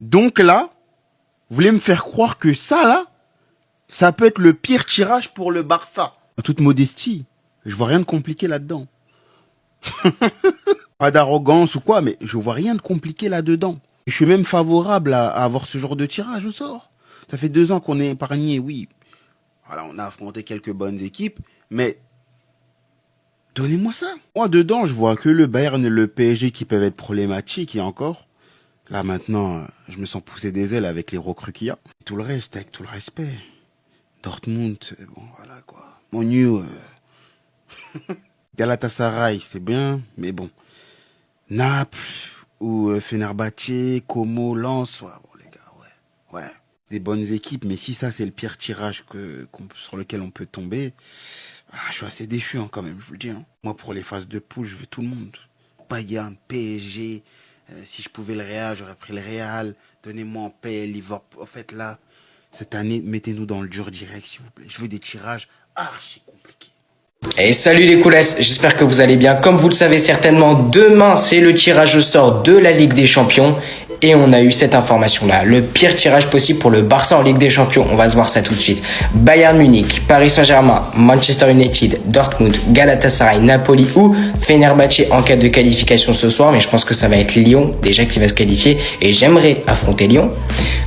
Donc là, vous voulez me faire croire que ça, là, ça peut être le pire tirage pour le Barça. En toute modestie, je vois rien de compliqué là-dedans. Pas d'arrogance ou quoi, mais je vois rien de compliqué là-dedans. Je suis même favorable à avoir ce genre de tirage au sort. Ça fait 2 ans qu'on est épargné, oui. Voilà, on a affronté quelques bonnes équipes, mais donnez-moi ça. Moi, dedans, je vois que le Bayern et le PSG qui peuvent être problématiques, et encore. Là, maintenant, je me sens pousser des ailes avec les recrues qu'il y a. Tout le reste, avec tout le respect. Dortmund, bon, voilà, quoi. Monu, Galatasaray, c'est bien, mais bon. Naples, ou Fenerbahçe, Como, Lens, ouais, bon, les gars, ouais. Ouais, des bonnes équipes, mais si ça, c'est le pire tirage sur lequel on peut tomber, je suis assez déçu, hein, quand même, je vous le dis. Hein. Moi, pour les phases de poule, je veux tout le monde. Bayern, PSG, si je pouvais le Real, j'aurais pris le Real. Donnez-moi en paix, Liverpool. En fait, là, cette année, mettez-nous dans le dur direct, s'il vous plaît. Je veux des tirages archi compliqués. Et salut les coulasses, j'espère que vous allez bien. Comme vous le savez certainement, demain c'est le tirage au sort de la Ligue des Champions. Et on a eu cette information-là, le pire tirage possible pour le Barça en Ligue des Champions. On va se voir ça tout de suite. Bayern Munich, Paris Saint-Germain, Manchester United, Dortmund, Galatasaray, Napoli ou Fenerbahçe en cas de qualification ce soir. Mais je pense que ça va être Lyon déjà qui va se qualifier. Et j'aimerais affronter Lyon.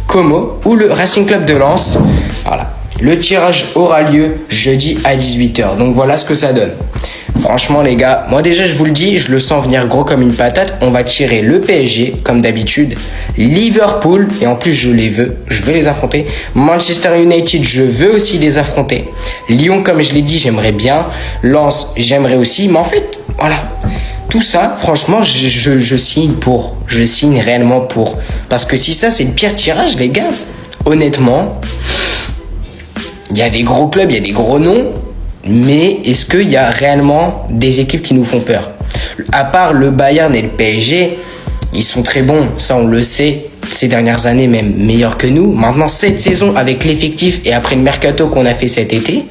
Como ou le Racing Club de Lens. Voilà. Le tirage aura lieu jeudi à 18h. Donc voilà ce que ça donne. Franchement les gars, moi déjà je vous le dis, je le sens venir gros comme une patate. On va tirer le PSG comme d'habitude, Liverpool, et en plus je veux les affronter. Manchester United, je veux aussi les affronter. Lyon, comme je l'ai dit, j'aimerais bien. Lens, j'aimerais aussi. Mais en fait, voilà, tout ça, franchement, je signe pour. Je signe réellement pour. Parce que si ça c'est le pire tirage les gars, honnêtement, il y a des gros clubs, il y a des gros noms. Mais est-ce qu'il y a réellement des équipes qui nous font peur? À part le Bayern et le PSG, ils sont très bons, ça on le sait, ces dernières années même meilleurs que nous. Maintenant, cette saison avec l'effectif et après le mercato qu'on a fait cet été,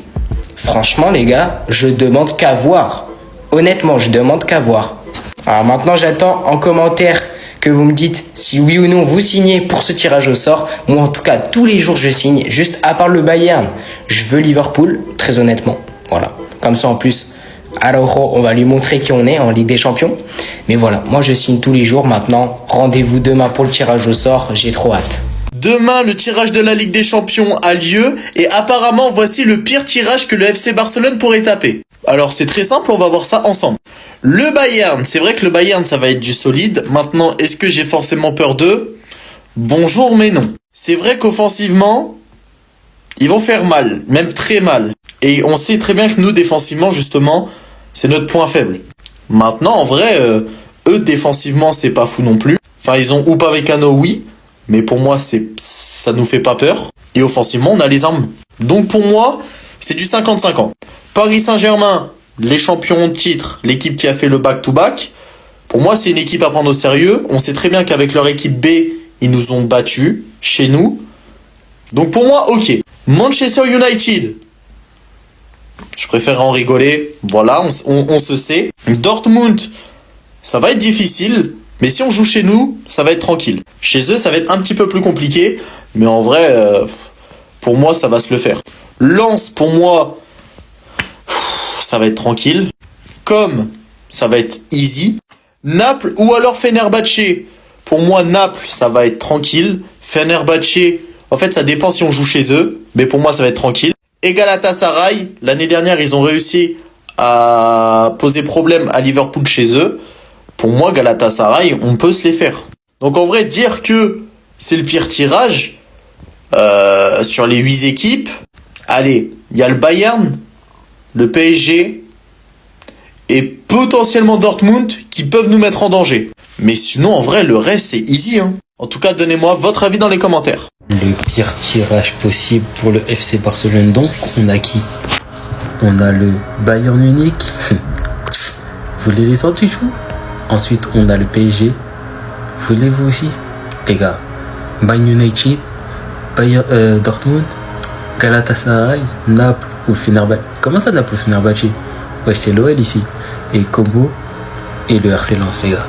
franchement les gars, je demande qu'à voir. Honnêtement, je demande qu'à voir. Alors maintenant, j'attends en commentaire que vous me dites si oui ou non vous signez pour ce tirage au sort. Moi en tout cas, tous les jours je signe, juste à part le Bayern, je veux Liverpool, très honnêtement. Voilà, comme ça en plus, Araujo, on va lui montrer qui on est en Ligue des Champions. Mais voilà, moi je signe tous les jours maintenant. Rendez-vous demain pour le tirage au sort, j'ai trop hâte. Demain, le tirage de la Ligue des Champions a lieu et apparemment, voici le pire tirage que le FC Barcelone pourrait taper. Alors c'est très simple, on va voir ça ensemble. Le Bayern, c'est vrai que le Bayern ça va être du solide. Maintenant, est-ce que j'ai forcément peur d'eux? Bonjour mais non. C'est vrai qu'offensivement, ils vont faire mal, même très mal. Et on sait très bien que nous, défensivement, justement, c'est notre point faible. Maintenant, en vrai, eux, défensivement, c'est pas fou non plus. Enfin, ils ont Upamecano, oui, mais pour moi, ça nous fait pas peur. Et offensivement, on a les armes. Donc pour moi, c'est du 50-50. Paris Saint-Germain, les champions de titre, l'équipe qui a fait le back-to-back. Pour moi, c'est une équipe à prendre au sérieux. On sait très bien qu'avec leur équipe B, ils nous ont battus, chez nous. Donc pour moi, ok. Manchester United, je préfère en rigoler. Voilà, on se sait. Dortmund, ça va être difficile. Mais si on joue chez nous, ça va être tranquille. Chez eux, ça va être un petit peu plus compliqué. Mais en vrai, pour moi, ça va se le faire. Lens, pour moi, ça va être tranquille. Comme, ça va être easy. Naples ou alors Fenerbahçe. Pour moi, Naples, ça va être tranquille. Fenerbahçe, en fait, ça dépend si on joue chez eux. Mais pour moi, ça va être tranquille. Et Galatasaray, l'année dernière, ils ont réussi à poser problème à Liverpool chez eux. Pour moi, Galatasaray, on peut se les faire. Donc en vrai, dire que c'est le pire tirage sur les 8 équipes, allez, il y a le Bayern, le PSG et potentiellement Dortmund qui peuvent nous mettre en danger. Mais sinon, en vrai, le reste, c'est easy. Hein. En tout cas, donnez-moi votre avis dans les commentaires. Le pire tirage possible pour le FC Barcelone, donc on a qui? On a le Bayern Munich. Vous voulez les sandwichs? Ensuite on a le PSG. Voulez-vous aussi? Les gars, Bayern United, Dortmund, Galatasaray, Naples ou Fenerbahçe. Comment ça Naples ou Fenerbahçe? Ouais, c'est l'OL ici. Et Como et le RC Lens, les gars.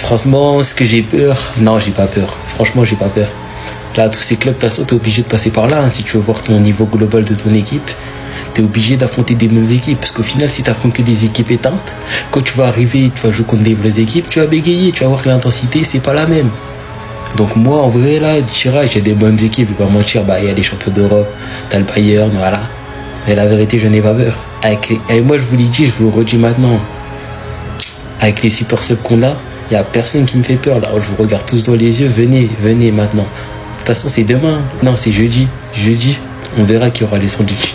Franchement, est-ce que j'ai peur? Non, j'ai pas peur. Franchement, j'ai pas peur. Là, tous ces clubs, de toute façon, t'es obligé de passer par là. Hein. Si tu veux voir ton niveau global de ton équipe, t'es obligé d'affronter des bonnes équipes. Parce qu'au final, si t'affrontes que des équipes éteintes, quand tu vas arriver, tu vas jouer contre des vraies équipes, tu vas bégayer, tu vas voir que l'intensité, c'est pas la même. Donc moi, en vrai, là, le tirage, il y a des bonnes équipes. Je vais pas mentir, bah, il y a les champions d'Europe, t'as le Bayern, voilà. Mais la vérité, je n'ai pas peur. Et moi, je vous l'ai dit, je vous le redis maintenant. Avec les super subs qu'on a, il y a personne qui me fait peur. Là, je vous regarde tous dans les yeux. Venez, venez maintenant. De toute façon, c'est demain. Non, c'est jeudi. Jeudi, on verra qui aura les sandwichs.